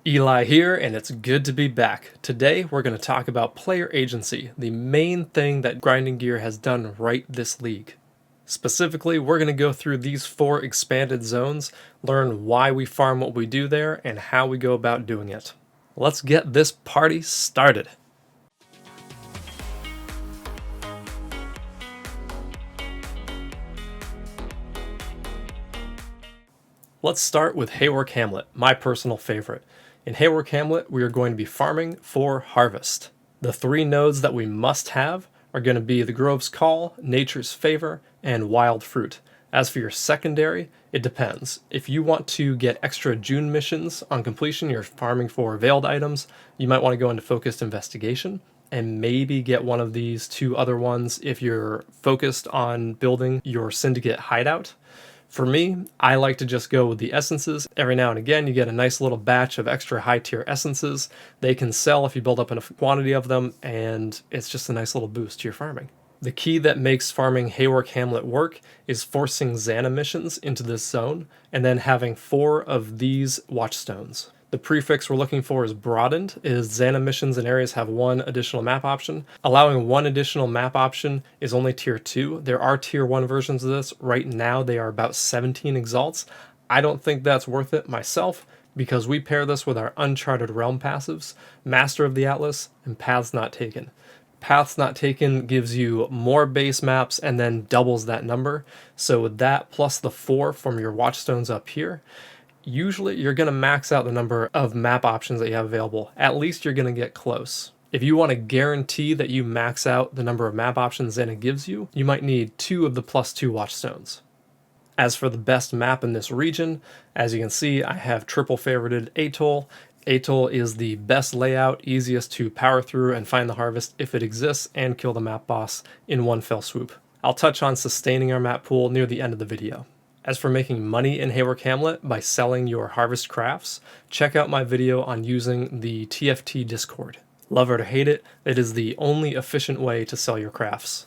Eli here, and it's good to be back. Today, we're going to talk about player agency, the main thing that Grinding Gear has done right this league. Specifically, we're going to go through these 4 expanded zones, learn why we farm what we do there, and how we go about doing it. Let's get this party started. Let's start with Haewark Hamlet, my personal favorite. In Haewark Hamlet, we are going to be farming for harvest. The 3 nodes that we must have are going to be the Grove's Call, Nature's Favor, and Wild Fruit. As for your secondary, it depends. If you want to get extra June missions on completion, you're farming for veiled items, you might want to go into Focused Investigation and maybe get one of these 2 other ones if you're focused on building your Syndicate hideout. For me, I like to just go with the essences. Every now and again, you get a nice little batch of extra high-tier essences. They can sell if you build up enough quantity of them, and it's just a nice little boost to your farming. The key that makes farming Haewark Hamlet work is forcing Xana missions into this zone, and then having 4 of these watchstones. The prefix we're looking for is broadened, is Xana missions in areas have 1 additional map option. Allowing 1 additional map option is only tier 2. There are tier 1 versions of this. Right now they are about 17 exalts. I don't think that's worth it myself, because we pair this with our Uncharted Realm passives, Master of the Atlas, and Paths Not Taken. Paths Not Taken gives you more base maps and then doubles that number. So with that plus the 4 from your watchstones up here, usually you're going to max out the number of map options that you have available. At least you're going to get close. If you want to guarantee that you max out the number of map options Xana gives you, you might need 2 of the +2 watchstones. As for the best map in this region, as you can see, I have triple favorited Atoll. Atoll is the best layout, easiest to power through and find the harvest if it exists and kill the map boss in one fell swoop. I'll touch on sustaining our map pool near the end of the video. As for making money in Haewark Hamlet by selling your harvest crafts, check out my video on using the TFT Discord. Love it or hate it, it is the only efficient way to sell your crafts.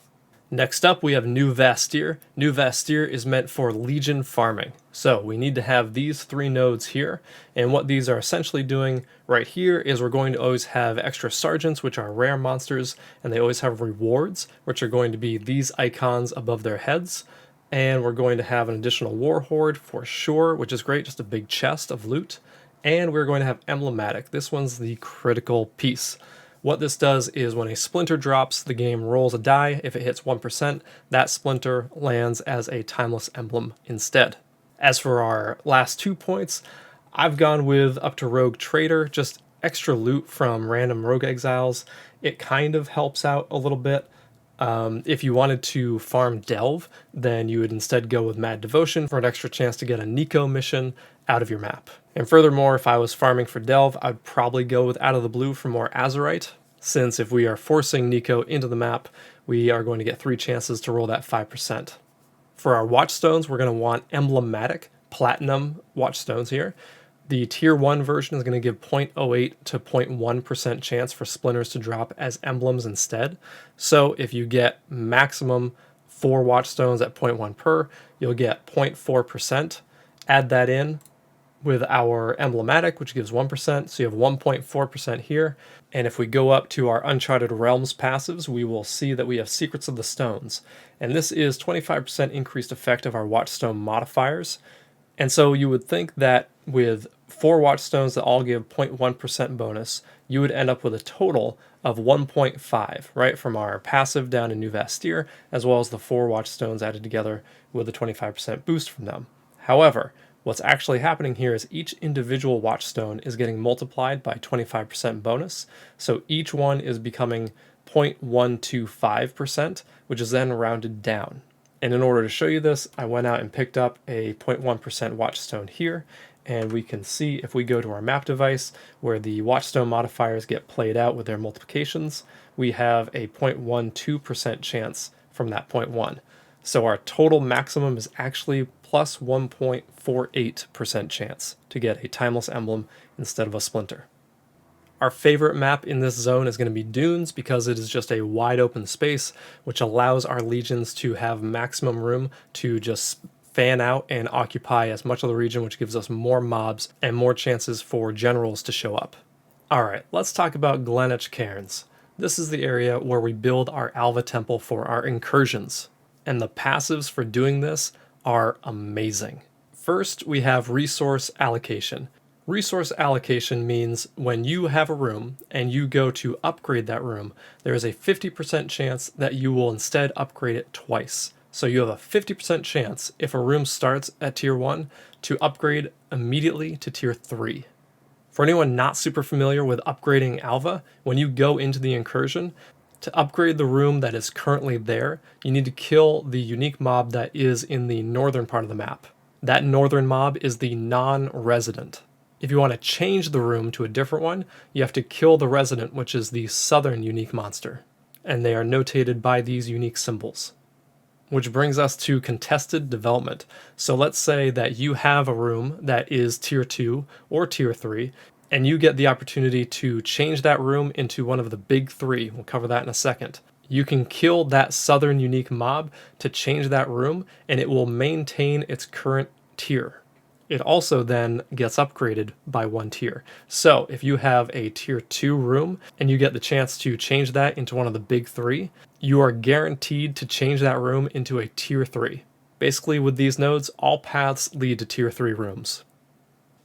Next up, we have New Vastir. New Vastir is meant for Legion farming. So we need to have these 3 nodes here, and what these are essentially doing right here is we're going to always have extra sergeants, which are rare monsters, and they always have rewards, which are going to be these icons above their heads. And we're going to have an additional war horde for sure, which is great, just a big chest of loot. And we're going to have emblematic. This one's the critical piece. What this does is when a splinter drops, the game rolls a die. If it hits 1%, that splinter lands as a timeless emblem instead. As for our last 2 points, I've gone with up to Rogue Trader, just extra loot from random rogue exiles. It kind of helps out a little bit. If you wanted to farm Delve, then you would instead go with Mad Devotion for an extra chance to get a Nico mission out of your map. And furthermore, if I was farming for Delve, I'd probably go with Out of the Blue for more Azurite, since if we are forcing Nico into the map, we are going to get 3 chances to roll that 5%. For our watchstones, we're going to want emblematic platinum watchstones here. The tier 1 version is going to give 0.08 to 0.1% chance for splinters to drop as emblems instead. So if you get maximum 4 watchstones at 0.1 per, you'll get 0.4%. Add that in with our emblematic, which gives 1%, so you have 1.4% here. And if we go up to our Uncharted Realms passives, we will see that we have Secrets of the Stones. And this is 25% increased effect of our watchstone modifiers. And so you would think that with 4 watchstones that all give 0.1% bonus, you would end up with a total of 1.5, right, from our passive down in New Vastir, as well as the 4 watchstones added together with a 25% boost from them. However, what's actually happening here is each individual watchstone is getting multiplied by 25% bonus, so each one is becoming 0.125%, which is then rounded down. And in order to show you this, I went out and picked up a 0.1% watchstone here, and we can see if we go to our map device where the watchstone modifiers get played out with their multiplications, we have a 0.12% chance from that 0.1. So our total maximum is actually plus 1.48% chance to get a timeless emblem instead of a splinter. Our favorite map in this zone is going to be Dunes because it is just a wide open space which allows our legions to have maximum room to just fan out and occupy as much of the region, which gives us more mobs and more chances for generals to show up. Alright, let's talk about Glennach Cairns. This is the area where we build our Alva temple for our incursions, and the passives for doing this are amazing. First, we have resource allocation. Resource allocation means when you have a room and you go to upgrade that room, there is a 50% chance that you will instead upgrade it twice. So you have a 50% chance, if a room starts at tier 1, to upgrade immediately to tier 3. For anyone not super familiar with upgrading Alva, when you go into the incursion, to upgrade the room that is currently there, you need to kill the unique mob that is in the northern part of the map. That northern mob is the non-resident. If you want to change the room to a different one, you have to kill the resident, which is the southern unique monster. And they are notated by these unique symbols. Which brings us to contested development. So let's say that you have a room that is tier 2 or tier 3, and you get the opportunity to change that room into one of the big 3. We'll cover that in a second. You can kill that southern unique mob to change that room, and it will maintain its current tier. It also then gets upgraded by 1 tier. So if you have a tier 2 room and you get the chance to change that into one of the big 3, you are guaranteed to change that room into a tier 3. Basically, with these nodes, all paths lead to tier 3 rooms.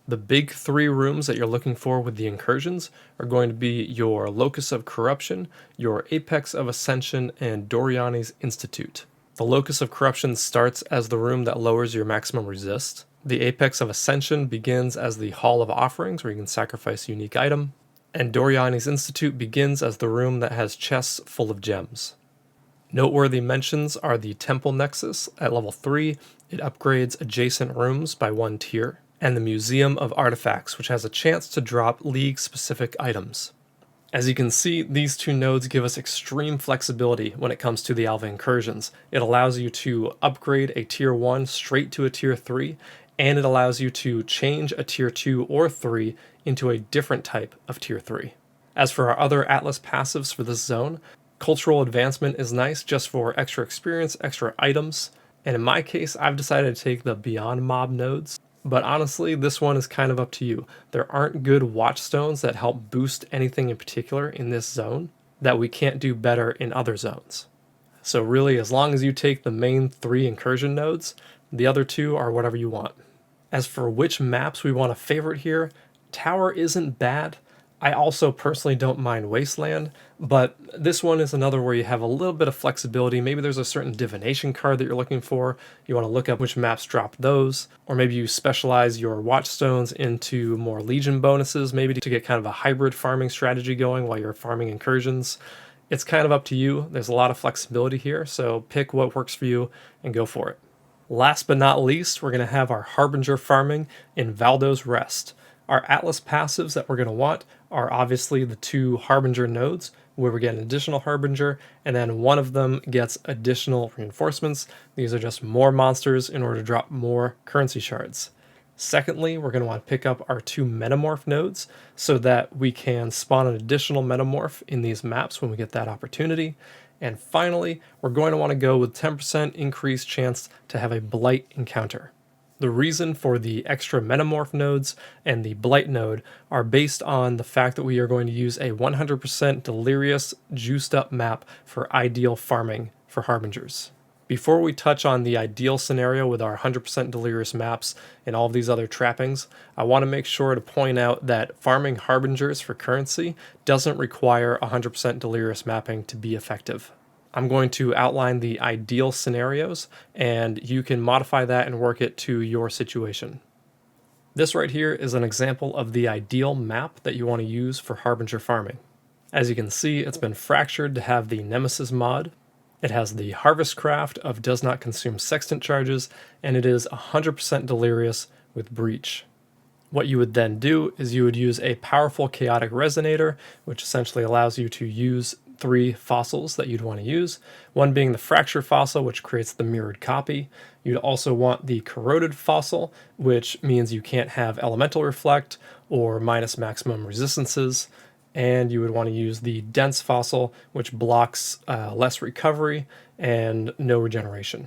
The big 3 rooms that you're looking for with the incursions are going to be your Locus of Corruption, your Apex of Ascension, and Doriani's Institute. The Locus of Corruption starts as the room that lowers your maximum resist. The Apex of Ascension begins as the Hall of Offerings, where you can sacrifice a unique item. And Doriani's Institute begins as the room that has chests full of gems. Noteworthy mentions are the Temple Nexus at level 3. It upgrades adjacent rooms by 1 tier. And the Museum of Artifacts, which has a chance to drop League-specific items. As you can see, these 2 nodes give us extreme flexibility when it comes to the Alva incursions. It allows you to upgrade a tier 1 straight to a tier 3, and it allows you to change a tier 2 or 3 into a different type of tier 3. As for our other Atlas passives for this zone, Cultural Advancement is nice just for extra experience, extra items, and in my case, I've decided to take the Beyond Mob nodes. But honestly, this one is kind of up to you. There aren't good watchstones that help boost anything in particular in this zone that we can't do better in other zones. So really, as long as you take the main 3 incursion nodes, the other 2 are whatever you want. As for which maps we want to favorite here, Tower isn't bad. I also personally don't mind Wasteland, but this one is another where you have a little bit of flexibility. Maybe there's a certain divination card that you're looking for. You want to look up which maps drop those, or maybe you specialize your watchstones into more legion bonuses, maybe to get kind of a hybrid farming strategy going while you're farming incursions. It's kind of up to you. There's a lot of flexibility here, so pick what works for you and go for it. Last but not least, we're going to have our Harbinger farming in Valdo's Rest. Our Atlas passives that we're going to want are obviously the 2 Harbinger nodes, where we get an additional Harbinger, and then one of them gets additional reinforcements. These are just more monsters in order to drop more currency shards. Secondly, we're going to want to pick up our 2 Metamorph nodes so that we can spawn an additional Metamorph in these maps when we get that opportunity. And finally, we're going to want to go with 10% increased chance to have a Blight encounter. The reason for the extra Metamorph nodes and the Blight node are based on the fact that we are going to use a 100% Delirious juiced up map for ideal farming for Harbingers. Before we touch on the ideal scenario with our 100% Delirious maps and all of these other trappings, I want to make sure to point out that farming Harbingers for currency doesn't require 100% Delirious mapping to be effective. I'm going to outline the ideal scenarios, and you can modify that and work it to your situation. This right here is an example of the ideal map that you want to use for Harbinger farming. As you can see, it's been fractured to have the Nemesis mod. It has the Harvest Craft of does not consume sextant charges, and it is 100% Delirious with Breach. What you would then do is you would use a powerful Chaotic Resonator, which essentially allows you to use 3 fossils that you'd want to use, one being the Fracture Fossil, which creates the mirrored copy. You'd also want the Corroded Fossil, which means you can't have Elemental Reflect or minus maximum resistances, and you would want to use the Dense Fossil, which blocks less recovery and no regeneration.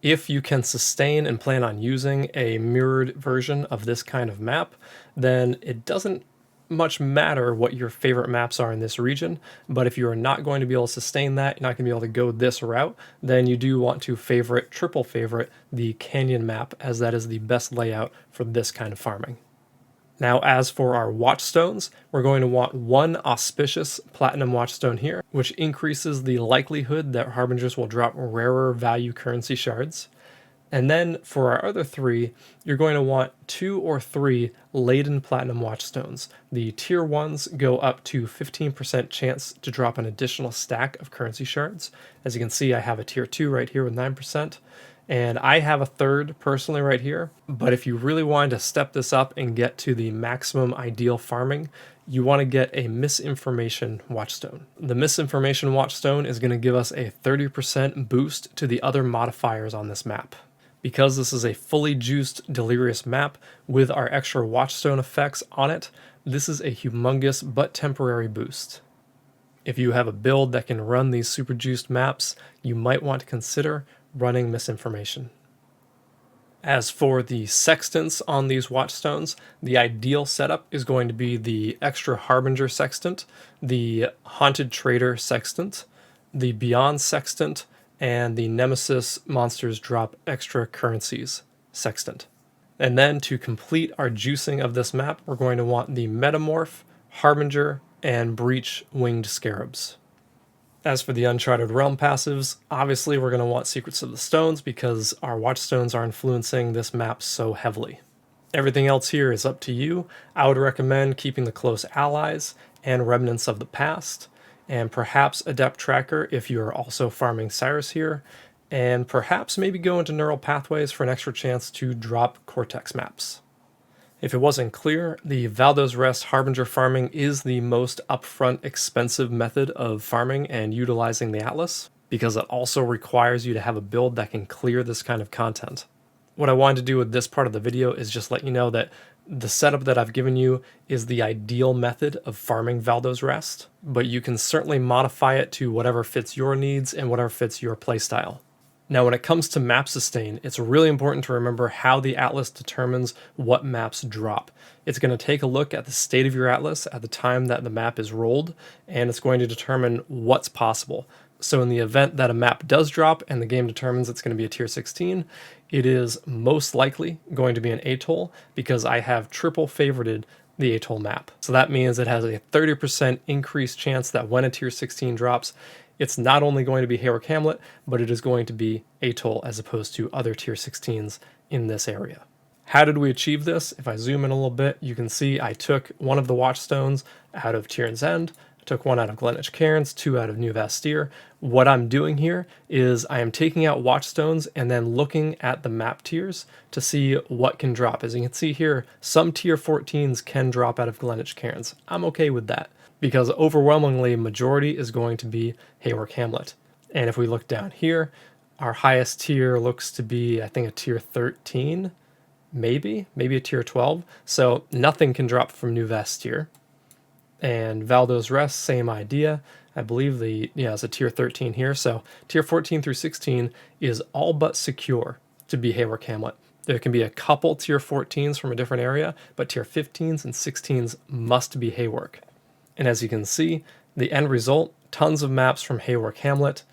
If you can sustain and plan on using a mirrored version of this kind of map, then it doesn't much matter what your favorite maps are in this region, but if you are not going to be able to sustain that, you're not going to be able to go this route, then you do want to triple favorite the canyon map, as that is the best layout for this kind of farming. Now, as for our watchstones, we're going to want one auspicious platinum watchstone here, which increases the likelihood that Harbingers will drop rarer value currency shards. And then for our other three, you're going to want 2 or 3 laden platinum watchstones. The tier 1s go up to 15% chance to drop an additional stack of currency shards. As you can see, I have a tier 2 right here with 9%. And I have a third personally right here, but if you really wanted to step this up and get to the maximum ideal farming, you want to get a misinformation watchstone. The misinformation watchstone is going to give us a 30% boost to the other modifiers on this map. Because this is a fully juiced delirious map with our extra watchstone effects on it, this is a humongous but temporary boost. If you have a build that can run these super juiced maps, you might want to consider running misinformation. As for the sextants on these watchstones, the ideal setup is going to be the extra Harbinger sextant, the Haunted Trader sextant, the Beyond sextant, and the Nemesis monsters drop extra currencies sextant. And then to complete our juicing of this map, we're going to want the Metamorph, Harbinger, and Breach winged scarabs. As for the Uncharted Realm passives, obviously we're going to want Secrets of the Stones because our watchstones are influencing this map so heavily. Everything else here is up to you. I would recommend keeping the Close Allies and Remnants of the Past, and perhaps Adept Tracker if you are also farming Cyrus here, and perhaps maybe go into Neural Pathways for an extra chance to drop Cortex maps. If it wasn't clear, the Valdo's Rest Harbinger farming is the most upfront expensive method of farming and utilizing the Atlas, because it also requires you to have a build that can clear this kind of content. What I wanted to do with this part of the video is just let you know that the setup that I've given you is the ideal method of farming Valdo's Rest, but you can certainly modify it to whatever fits your needs and whatever fits your playstyle. Now, when it comes to map sustain, it's really important to remember how the Atlas determines what maps drop. It's going to take a look at the state of your Atlas at the time that the map is rolled, and it's going to determine what's possible. So in the event that a map does drop and the game determines it's going to be a tier 16, it is most likely going to be an atoll because I have triple favorited the atoll map. So that means it has a 30% increased chance that when a tier 16 drops, it's not only going to be Haewark Hamlet, but it is going to be atoll as opposed to other tier 16s in this area. How did we achieve this? If I zoom in a little bit, you can see I took one of the watchstones out of Tyrion's End, I took one out of Glennach Cairns, 2 out of New Vastir. What I'm doing here is I am taking out watchstones and then looking at the map tiers to see what can drop. As you can see here, some tier 14s can drop out of Glennach Cairns. I'm okay with that, because overwhelmingly majority is going to be Haewark Hamlet. And if we look down here, our highest tier looks to be, I think, a tier 13, maybe a tier 12. So nothing can drop from New Vastir. And Valdo's Rest, same idea. I believe it's a tier 13 here. So tier 14 through 16 is all but secure to be Haewark Hamlet. There can be a couple tier 14s from a different area, but tier 15s and 16s must be Haewark. And as you can see, the end result, tons of maps from Haewark Hamlet.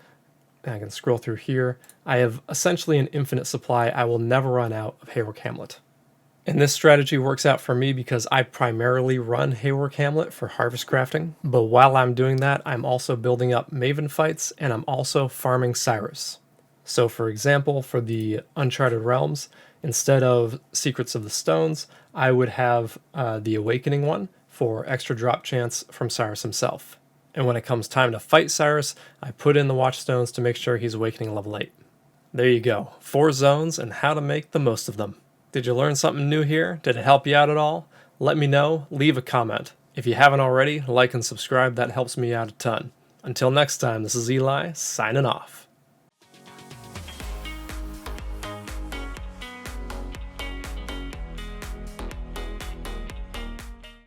I can scroll through here. I have essentially an infinite supply. I will never run out of Haewark Hamlet. And this strategy works out for me because I primarily run Haewark Hamlet for harvest crafting. But while I'm doing that, I'm also building up Maven fights and I'm also farming Cyrus. So for example, for the Uncharted Realms, instead of Secrets of the Stones, I would have the Awakening one for extra drop chance from Cyrus himself. And when it comes time to fight Cyrus, I put in the watchstones to make sure he's Awakening level 8. There you go, 4 zones and how to make the most of them. Did you learn something new here? Did it help you out at all? Let me know, leave a comment. If you haven't already, like and subscribe, that helps me out a ton. Until next time, this is Eli, signing off.